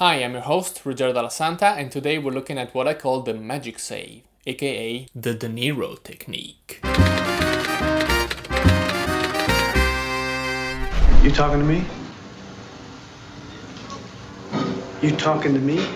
Hi, I'm your host, Ruggero Dalla Santa, and today we're looking at what I call the magic save, aka the DeNiro technique. You talking to me? You talking to me?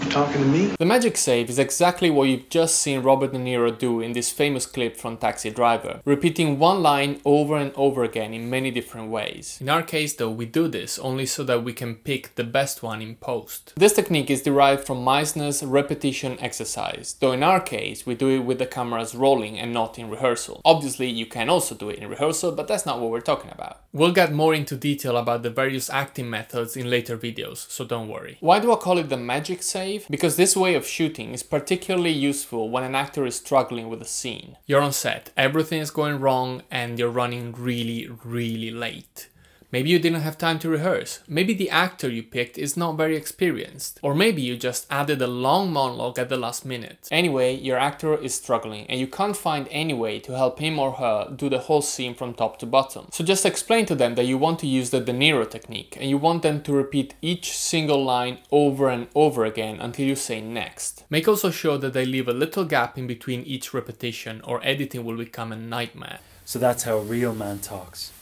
Talking to me? The magic save is exactly what you've just seen Robert De Niro do in this famous clip from Taxi Driver, repeating one line over and over again in many different ways. In our case though, we do this only so that we can pick the best one in post. This technique is derived from Meisner's repetition exercise, though in our case we do it with the cameras rolling and not in rehearsal. Obviously you can also do it in rehearsal, but that's not what we're talking about. We'll get more into detail about the various acting methods in later videos, so don't worry. Why do I call it the magic save? Because this way of shooting is particularly useful when an actor is struggling with a scene. You're on set, everything is going wrong and you're running really late. Maybe you didn't have time to rehearse, maybe the actor you picked is not very experienced, or maybe you just added a long monologue at the last minute. Anyway, your actor is struggling and you can't find any way to help him or her do the whole scene from top to bottom. So just explain to them that you want to use the DeNiro technique and you want them to repeat each single line over and over again until you say next. Make also sure that they leave a little gap in between each repetition or editing will become a nightmare. So that's how a real man talks,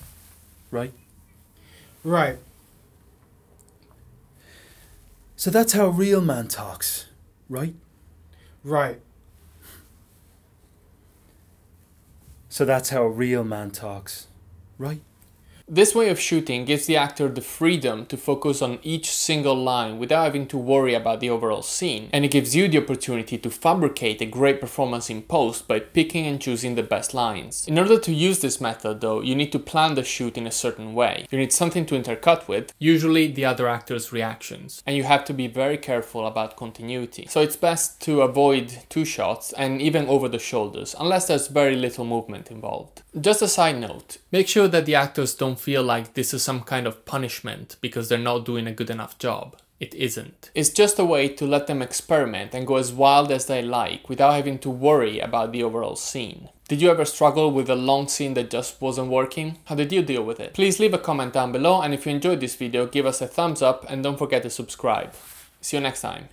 right? Right. So that's how a real man talks, right? Right. So that's how a real man talks, right? This way of shooting gives the actor the freedom to focus on each single line without having to worry about the overall scene, and it gives you the opportunity to fabricate a great performance in post by picking and choosing the best lines. In order to use this method though, you need to plan the shoot in a certain way. You need something to intercut with, usually the other actor's reactions, and you have to be very careful about continuity. So it's best to avoid two shots and even over the shoulders, unless there's very little movement involved. Just a side note, make sure that the actors don't feel like this is some kind of punishment because they're not doing a good enough job. It isn't. It's just a way to let them experiment and go as wild as they like without having to worry about the overall scene. Did you ever struggle with a long scene that just wasn't working? How did you deal with it? Please leave a comment down below, and if you enjoyed this video, give us a thumbs up and don't forget to subscribe. See you next time.